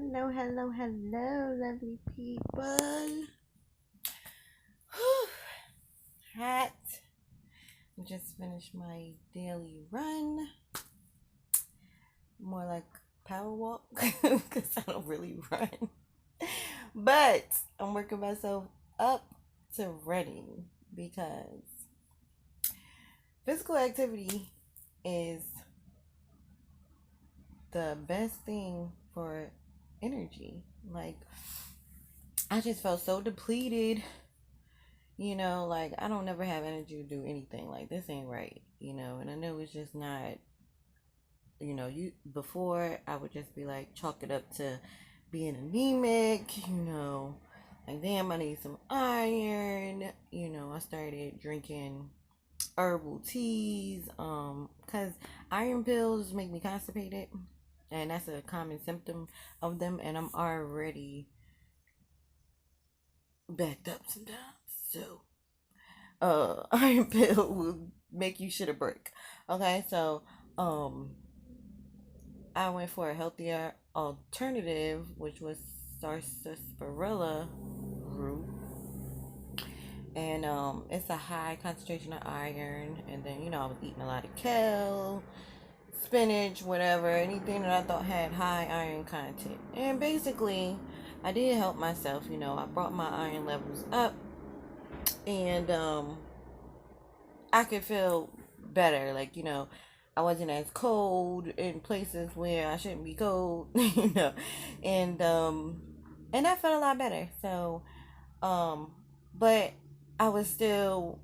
Hello, hello, hello, lovely people. Hot. Just finished my daily run. More like power walk because I don't really run. But I'm working myself up to running because physical activity is the best thing for energy. Like, I just felt so depleted. Like I don't never have energy to do anything. Like this ain't right, and I know it's just not, you before I would just be like chalk it up to being anemic, like damn I need some iron, I started drinking herbal teas, because iron pills make me constipated and that's a common symptom of them and I'm already backed up sometimes. So iron pill will make you shit a brick. Okay, so um, I went for a healthier alternative, which was sarsaparilla root, and it's a high concentration of iron. And then I was eating a lot of kale, spinach, whatever, anything that I thought had high iron content. And basically, I did help myself. I brought my iron levels up, and I could feel better. Like, I wasn't as cold in places where I shouldn't be cold, and and I felt a lot better. So, um, but I was still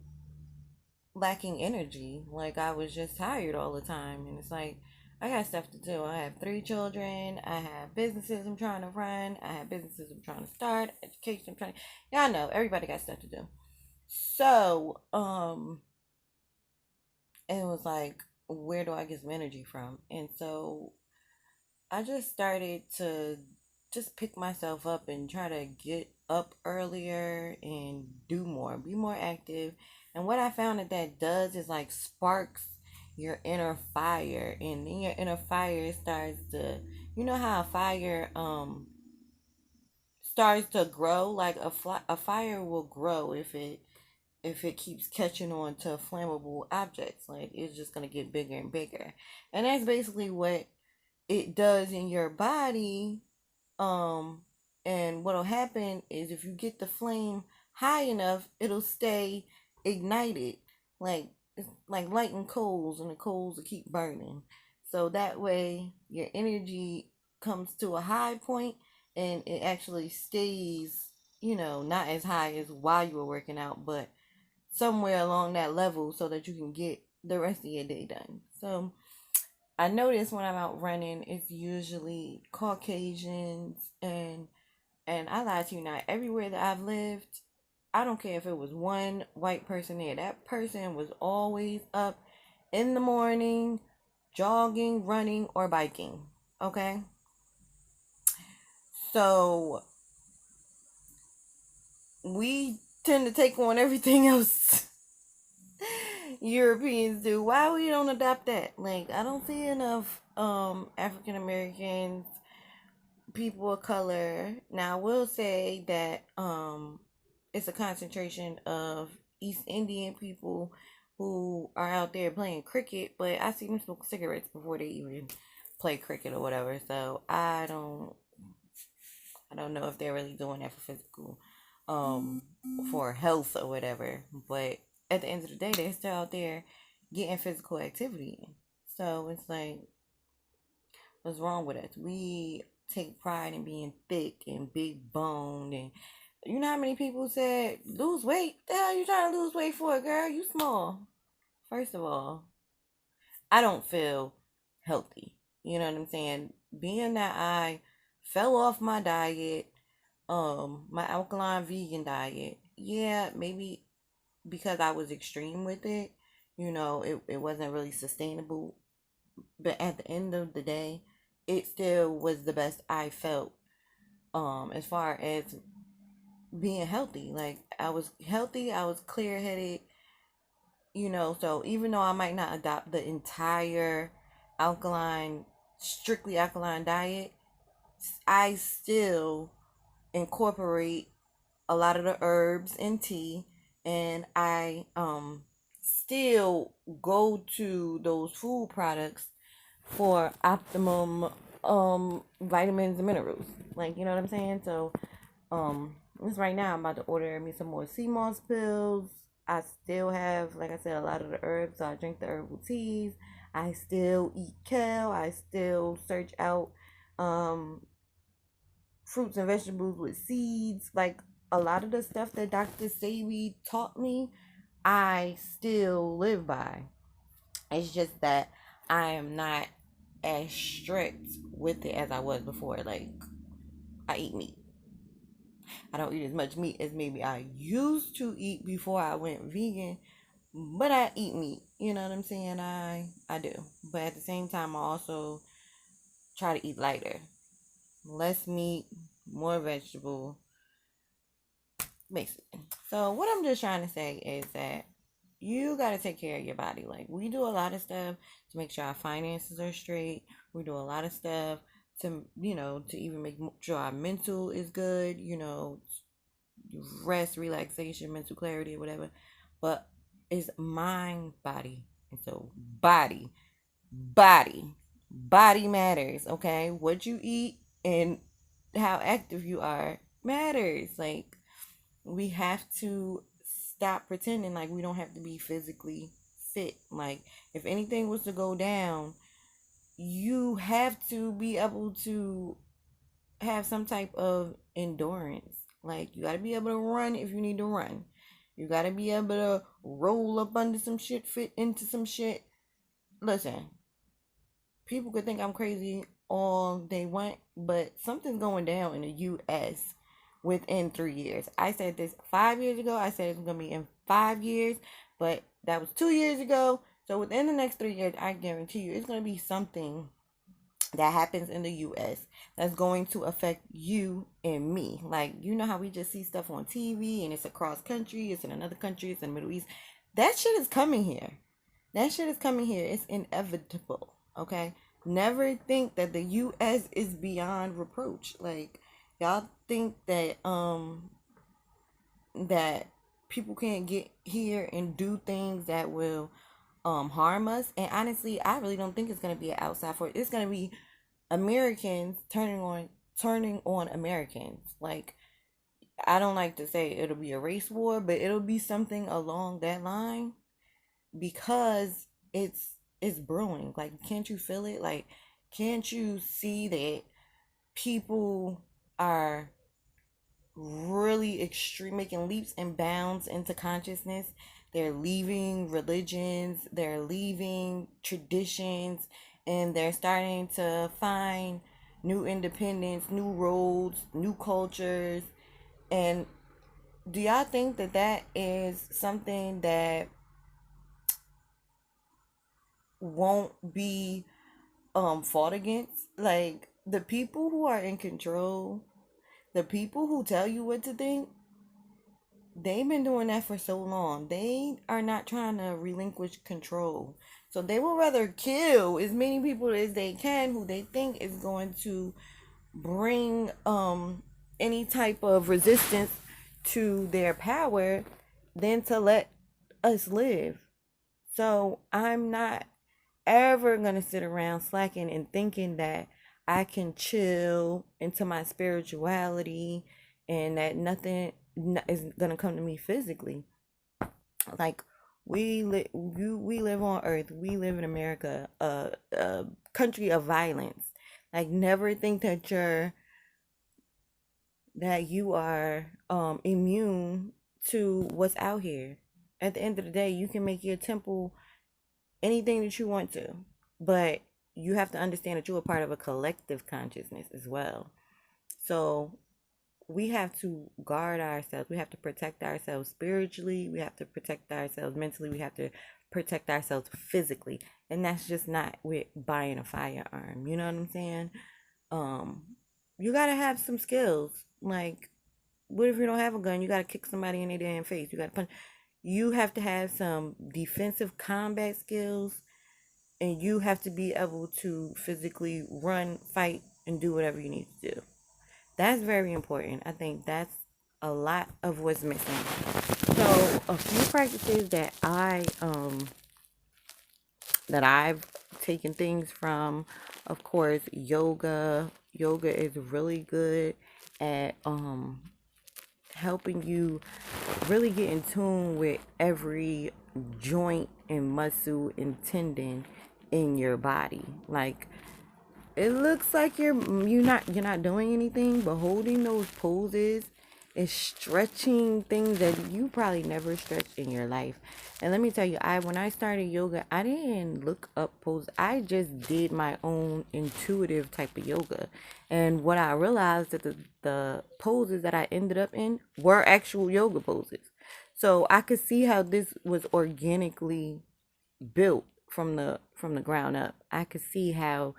lacking energy. Like I was just tired all the time, and it's like I got stuff to do. I have 3 children. I have businesses I'm trying to run. I have businesses I'm trying to start. Education I'm trying. Y'all know everybody got stuff to do. So, it was like, where do I get some energy from? And so I just started to just pick myself up and try to get up earlier and do more, be more active. And what I found that does is like sparks your inner fire, and then your inner fire starts to, how a fire starts to grow. Like a fire will grow if it keeps catching on to flammable objects. Like it's just gonna get bigger and bigger, and that's basically what it does in your body. um and what'll happen is if you get the flame high enough, it'll stay ignited. Like it's like lighting coals, and the coals will keep burning, so that way your energy comes to a high point and it actually stays, not as high as while you were working out, but somewhere along that level so that you can get the rest of your day done. So I notice when I'm out running, it's usually Caucasians, and I lie to you not. Everywhere that I've lived, I don't care if it was one white person there. That person was always up in the morning, jogging, running, or biking. Okay, so we tend to take on everything else Europeans do. Why we don't adopt that? Like I don't see enough African Americans, people of color. Now I will say that it's a concentration of East Indian people who are out there playing cricket, but I see them smoke cigarettes before they even play cricket or whatever. So I don't know if they're really doing that for physical, for health or whatever. But at the end of the day, they're still out there getting physical activity in. So it's like, what's wrong with us? We take pride in being thick and big boned, and you know how many people said lose weight? The hell you trying to lose weight for, girl? You small. First of all, I don't feel healthy. You know what I'm saying? Being that I fell off my diet, my alkaline vegan diet. Yeah, maybe because I was extreme with it, it wasn't really sustainable. But at the end of the day, it still was the best I felt, as far as being healthy. Like I was healthy, I was clear headed, so even though I might not adopt the entire alkaline strictly alkaline diet, I still incorporate a lot of the herbs in tea, and I still go to those food products for optimum vitamins and minerals. Like, you know what I'm saying? So this right now I'm about to order me some more sea moss pills. I still have, like I said, a lot of the herbs. So I drink the herbal teas. I still eat kale. I still search out um fruits and vegetables with seeds. Like a lot of the stuff that Dr. Sebi taught me, I still live by. It's just that I am not as strict with it as I was before. Like, I eat meat. I don't eat as much meat as maybe I used to eat before I went vegan, but I eat meat. You know what I'm saying? I do. But at the same time, I also try to eat lighter. Less meat, more vegetable, basically. So what I'm just trying to say is that you got to take care of your body. Like, we do a lot of stuff to make sure our finances are straight. We do a lot of stuff to, to even make sure our mental is good, rest, relaxation, mental clarity, or whatever. But it's mind, body. And so, body, body matters, okay? What you eat and how active you are matters. Like, we have to stop pretending like we don't have to be physically fit. Like, if anything was to go down, you have to be able to have some type of endurance. Like, you got to be able to run if you need to run. You got to be able to roll up under some shit, fit into some shit. Listen, people could think I'm crazy all they want, but something's going down in the U.S. within 3 years. I said this 5 years ago. I said it's going to be in 5 years, but that was 2 years ago. So within the next 3 years, I guarantee you it's going to be something that happens in the US that's going to affect you and me. Like, you know how we just see stuff on TV and it's across country, it's in another country, it's in the Middle East. That shit is coming here. That shit is coming here. It's inevitable. Okay? Never think that the US is beyond reproach. Like, y'all think that people can't get here and do things that will harm us. And honestly, I really don't think it's gonna be an outside force. It's gonna be Americans turning on Americans. Like, I don't like to say it'll be a race war, but it'll be something along that line, because it's brewing. Like, can't you feel it? Like, can't you see that people are really extreme, making leaps and bounds into consciousness? They're leaving religions, they're leaving traditions, and they're starting to find new independence, new roads, new cultures. And do y'all think that that is something that won't be fought against? Like, the people who are in control, the people who tell you what to think, they've been doing that for so long. They are not trying to relinquish control. So they will rather kill as many people as they can who they think is going to bring any type of resistance to their power than to let us live. So I'm not ever gonna sit around slacking and thinking that I can chill into my spirituality and that nothing is gonna come to me physically. Like, we live on Earth. We live in America, a country of violence. Like, never think that you are immune to what's out here. At the end of the day, you can make your temple anything that you want to, but you have to understand that you're a part of a collective consciousness as well. So we have to guard ourselves. We have to protect ourselves spiritually. We have to protect ourselves mentally. We have to protect ourselves physically. And that's just not with buying a firearm. You know what I'm saying? Um, you gotta have some skills. Like, what if you don't have a gun? You gotta kick somebody in their damn face. You gotta punch. You have to have some defensive combat skills, and you have to be able to physically run, fight, and do whatever you need to do. That's very important. I think that's a lot of what's missing. So a few practices that I've taken things from, of course, yoga. Yoga is really good at helping you really get in tune with every joint and muscle and tendon in your body. Like, it looks like you're not doing anything, but holding those poses is stretching things that you probably never stretched in your life. And let me tell you, I when I started yoga, I didn't look up poses. I just did my own intuitive type of yoga. And what I realized that the poses that I ended up in were actual yoga poses. So I could see how this was organically built from the ground up. I could see how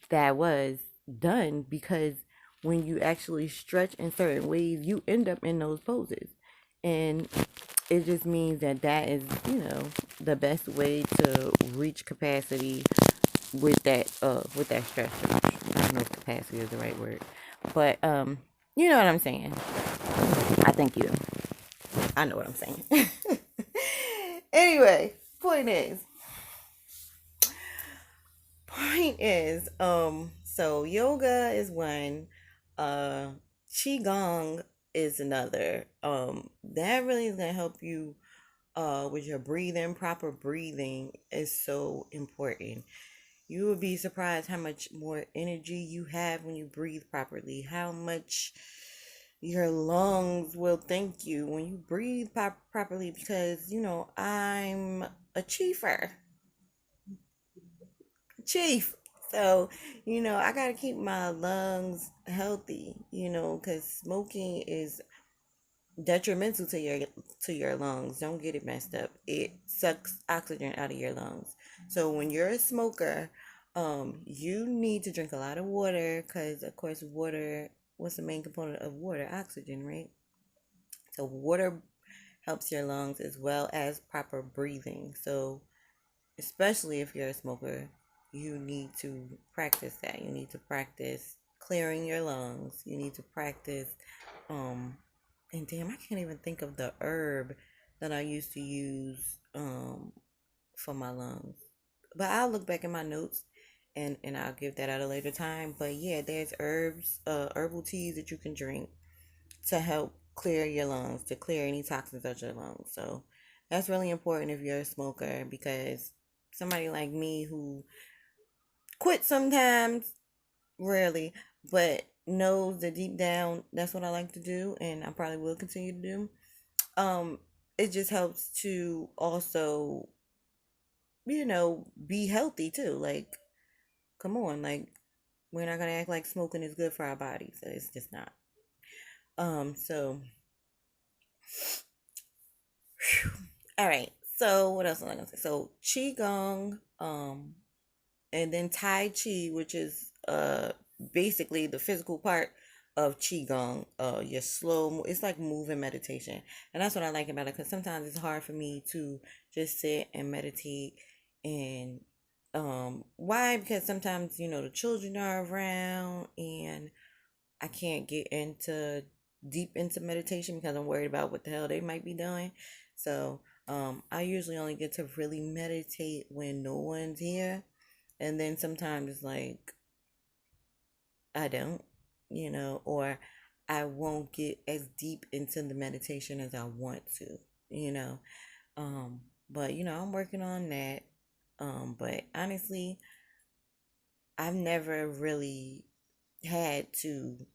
that was done because when you actually stretch in certain ways, you end up in those poses. And it just means that that is, the best way to reach capacity with that stress. I don't know if capacity is the right word. But you know what I'm saying. I think I know what I'm saying. Anyway, so yoga is one, uh qigong is another. That really is gonna help you with your breathing. Proper breathing is so important. You would be surprised how much more energy you have when you breathe properly, how much your lungs will thank you when you breathe properly, because I'm a chief. So, I got to keep my lungs healthy, cuz smoking is detrimental to your lungs. Don't get it messed up. It sucks oxygen out of your lungs. So, when you're a smoker, you need to drink a lot of water, cuz of course water, what's the main component of water? Oxygen, right? So, water helps your lungs as well as proper breathing. So, especially if you're a smoker, you need to practice that. You need to practice clearing your lungs. You need to practice, um, and damn, I can't even think of the herb that I used to use, for my lungs. But I'll look back in my notes and I'll give that at a later time. But yeah, there's herbal teas that you can drink to help clear your lungs, to clear any toxins out your lungs. So that's really important if you're a smoker, because somebody like me who quit sometimes, rarely, but knows that deep down that's what I like to do and I probably will continue to do. Um, it just helps to also, be healthy too. Like, come on, like, we're not gonna act like smoking is good for our bodies. It's just not. So all right. So what else am I gonna say? So qigong, and then tai chi, which is basically the physical part of qigong. Your it's like moving meditation, and that's what I like about it. Because sometimes it's hard for me to just sit and meditate, and why? Because sometimes the children are around, and I can't get into deep into meditation because I'm worried about what the hell they might be doing. So I usually only get to really meditate when no one's here, and then sometimes it's like I don't, or I won't get as deep into the meditation as I want to, you know. Um, but I'm working on that. But honestly, I've never really had to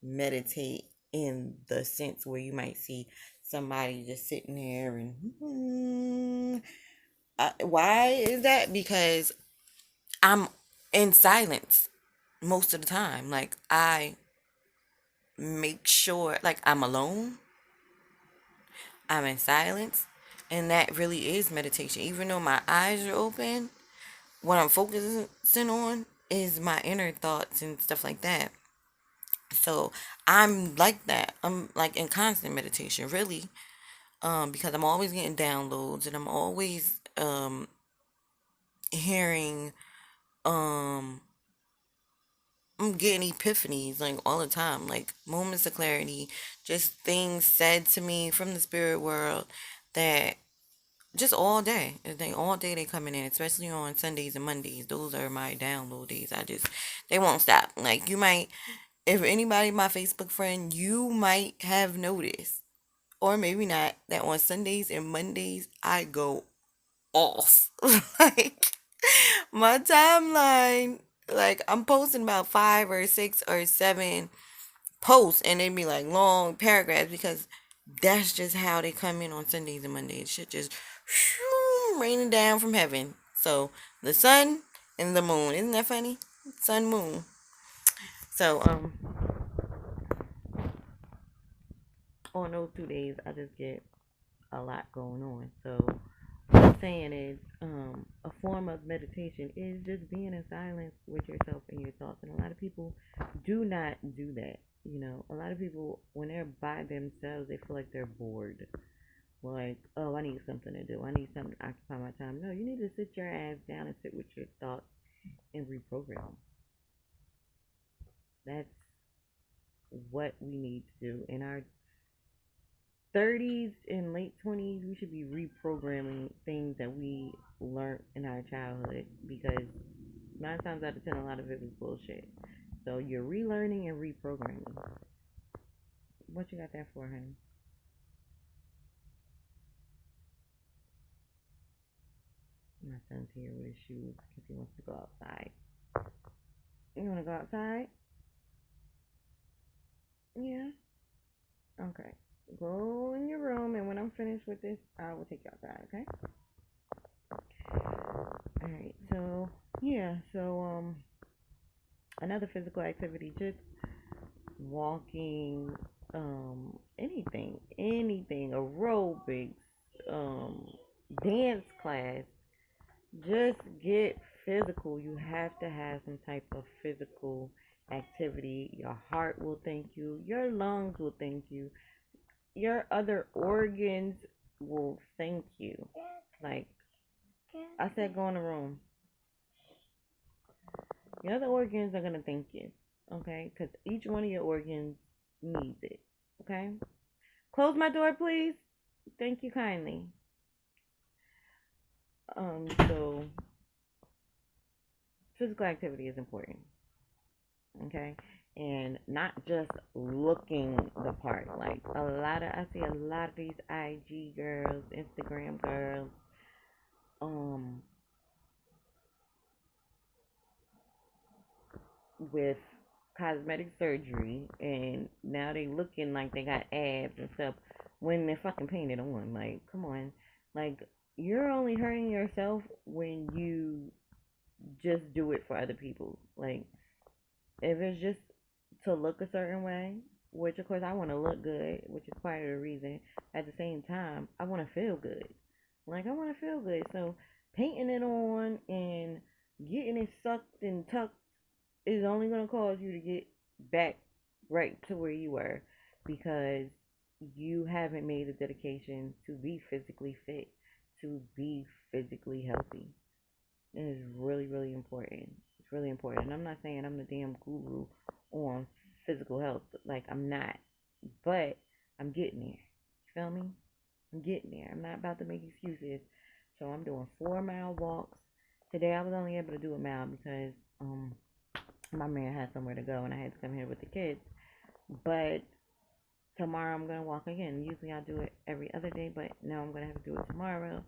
meditate in the sense where you might see somebody just sitting there and why is that? Because I'm in silence most of the time. Like, I make sure, like, I'm alone, I'm in silence, and that really is meditation. Even though my eyes are open, what I'm focusing on is my inner thoughts and stuff like that. So I'm like that. I'm like in constant meditation, really, because I'm always getting downloads and I'm always hearing um I'm getting epiphanies like all the time, like moments of clarity, just things said to me from the spirit world that just all day. They all day they coming in, especially on Sundays and Mondays. Those are my download days. They won't stop. Like you might, if anybody my Facebook friend, you might have noticed, or maybe not, that on Sundays and Mondays I go off. Like my timeline, like I'm posting about 5 or 6 or 7 posts, and they be like long paragraphs because that's just how they come in on Sundays and Mondays. Shit just raining down from heaven. So the sun and the moon, isn't that funny? Sun, moon. So on those 2 days, I just get a lot going on. So what I'm saying is, a form of meditation is just being in silence with yourself and your thoughts. And a lot of people do not do that. You know, a lot of people, when they're by themselves, they feel like they're bored. Like, oh, I need something to do. I need something to occupy my time. No, you need to sit your ass down and sit with your thoughts and reprogram. That's what we need to do. In our 30s and late 20s, we should be reprogramming things that we learned in our childhood because 9 times out of 10, a lot of it was bullshit. So you're relearning and reprogramming. What you got that for, honey? My son's here with his shoes because he wants to go outside. You want to go outside? Yeah. Okay. Go in your room, and when I'm finished with this, I will take you outside. Okay. All right. So yeah. So another physical activity, just walking, anything, aerobics, um, dance class. Just get physical. You have to have some type of physical activity. Your heart will thank you. Your lungs will thank you. Your other organs will thank you. Like I said, go in the room. Your other organs are gonna thank you. Okay, because each one of your organs needs it. Okay. Close my door, please. Thank you kindly. So physical activity is important. Okay, and not just looking the part. Like I see a lot of these IG girls, Instagram girls, um, with cosmetic surgery, and now they looking like they got abs and stuff when they're fucking painted on. Like, come on, like you're only hurting yourself when you just do it for other people. Like, if it's just to look a certain way, which of course I want to look good, which is part of the reason. At the same time, I want to feel good. Like I want to feel good. So painting it on and getting it sucked and tucked is only going to cause you to get back right to where you were because you haven't made a dedication to be physically fit, to be physically healthy. It is really, really important. It's really important. And I'm not saying I'm the damn guru on physical health. Like, I'm not. But I'm getting there. You feel me? I'm getting there. I'm not about to make excuses. So I'm doing 4 mile walks. Today I was only able to do a mile because my man had somewhere to go and I had to come here with the kids. But tomorrow I'm gonna walk again. Usually I do it every other day, but now I'm gonna have to do it tomorrow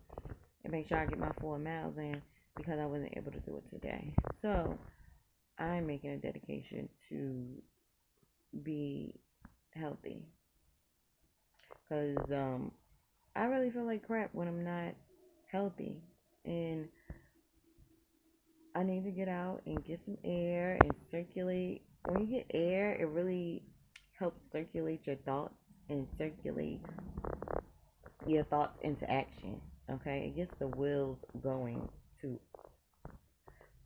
and make sure I get my 4 miles in because I wasn't able to do it today. So I'm making a dedication to be healthy because I really feel like crap when I'm not healthy, and I need to get out and get some air and circulate. When you get air, it really helps circulate your thoughts and circulate your thoughts into action. Okay, it gets the wheels going to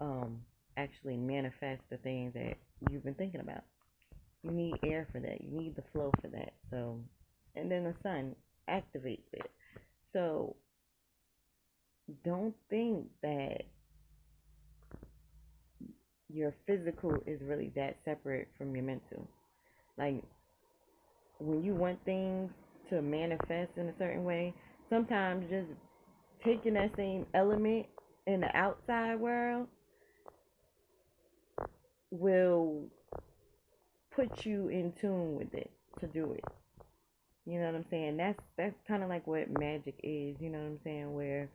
um actually manifest the things that you've been thinking about. You need air for that. You need the flow for that. So, and then the sun activates it. So, don't think that your physical is really that separate from your mental. Like when you want things to manifest in a certain way, sometimes just taking that same element in the outside world will put you in tune with it to do it. You know what I'm saying? That's kind of like what magic is. You know what I'm saying? Where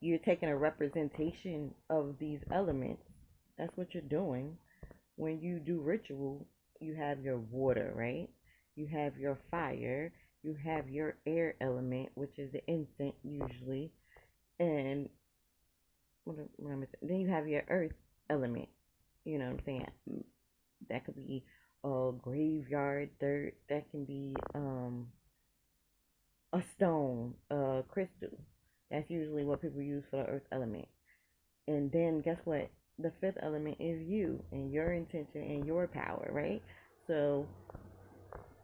you're taking a representation of these elements. That's what you're doing. When you do ritual, you have your water, right? You have your fire. You have your air element, which is the incense usually, and then you have your earth element. You know what I'm saying? That could be a graveyard dirt. That can be a stone, a crystal. That's usually what people use for the earth element. And then guess what? The fifth element is you and your intention and your power, right? So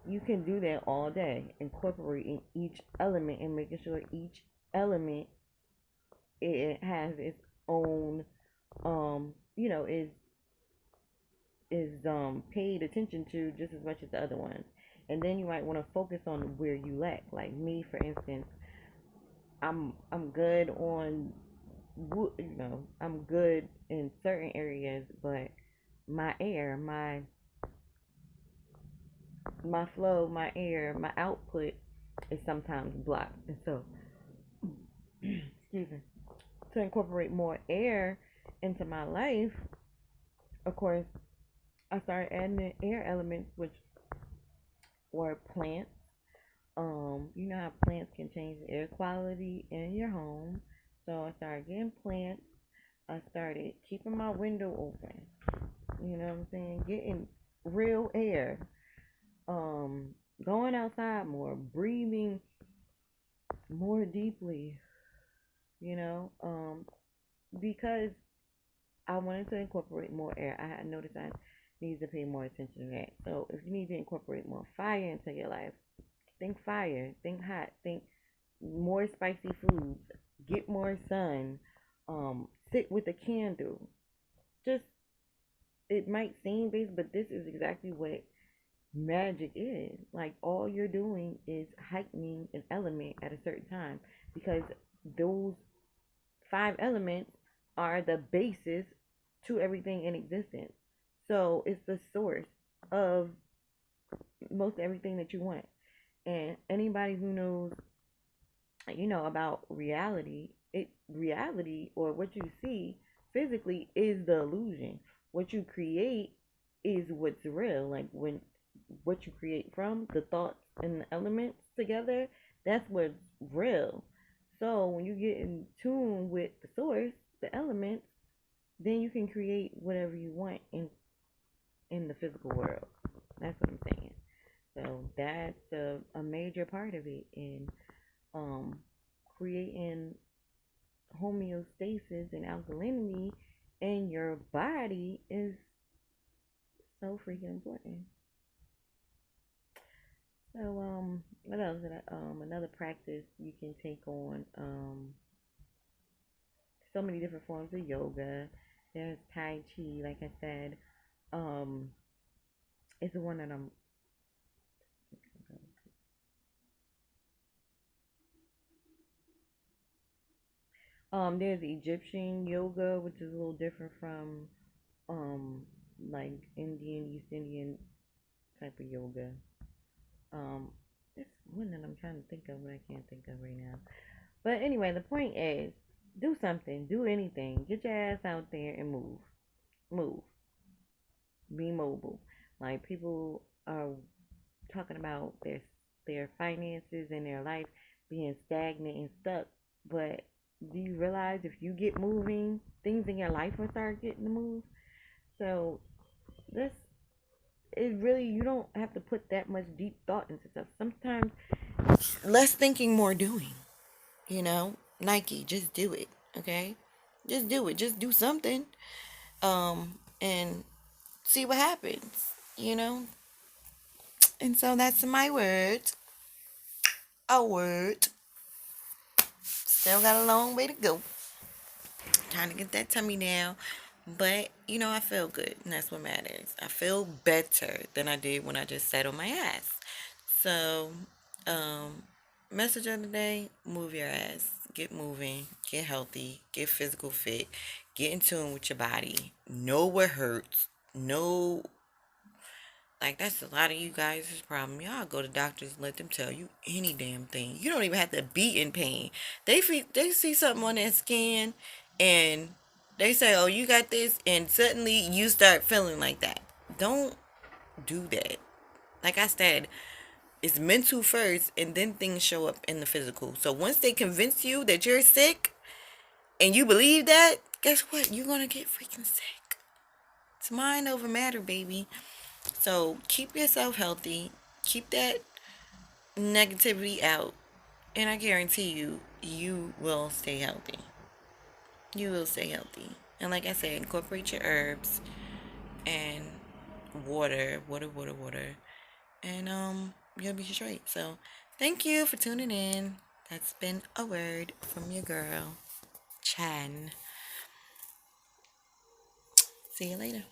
you can do that all day, incorporating each element and making sure each element it has its own is paid attention to just as much as the other ones. And then you might want to focus on where you lack. Like me, for instance, I'm good on I'm good in certain areas, but my air, my flow, my air, my output is sometimes blocked. And so, excuse me, to incorporate more air into my life, of course, I started adding the air elements, which were plants. You know how plants can change the air quality in your home. So I started getting plants. I started keeping my window open. You know what I'm saying? Getting real air. Um, Going outside more, breathing more deeply. You know, because I wanted to incorporate more air. I had noticed I need to pay more attention to that. So if you need to incorporate more fire into your life, think fire, think hot, think more spicy foods, get more sun, sit with a candle. Just it might seem basic, but this is exactly what magic is. Like all you're doing is heightening an element at a certain time because those five elements are the basis to everything in existence. So it's the source of most everything that you want. And anybody who knows, about reality or what you see physically is the illusion. What you create is what's real. Like when what you create from the thoughts and the elements together, that's what's real. So when you get in tune with the source, the elements, then you can create whatever you want in the physical world. That's what I'm saying. So that's a major part of it in um, creating homeostasis and alkalinity in your body is so freaking important. So what else? Another practice you can take on so many different forms of yoga. There's Tai Chi, like I said. Um, it's the one that I'm. There's Egyptian yoga, which is a little different from um like Indian, East Indian type of yoga. Um, it's one that I'm trying to think of, but I can't think of right now. But anyway, the point is, do something, do anything, get your ass out there and move, be mobile. Like people are talking about their finances and their life being stagnant and stuck, but do you realize if you get moving, things in your life will start getting to move? So this it really you don't have to put that much deep thought into stuff. Sometimes less thinking, more doing. Nike, just do it. Okay, just do it. Just do something. And see what happens. You know. And so that's my word. A word. Still got a long way to go. Trying to get that tummy down. But I feel good, and that's what matters. I feel better than I did when I just sat on my ass. So, um, message of the day: move your ass, get moving, get healthy, get physical fit, get in tune with your body. Know what hurts. Know, like, that's a lot of you guys' problem. Y'all go to doctors and let them tell you any damn thing. You don't even have to be in pain. They see something on their skin, and they say, "Oh, you got this," and suddenly you start feeling like that. Don't do that. Like I said, it's mental first, and then things show up in the physical. So once they convince you that you're sick, and you believe that, guess what? You're gonna get freaking sick. It's mind over matter, baby. So keep yourself healthy. Keep that negativity out. And I guarantee you, you will stay healthy. You will stay healthy. And like I said, incorporate your herbs and water. And you'll be straight. So thank you for tuning in. That's been a word from your girl, Chan. See you later.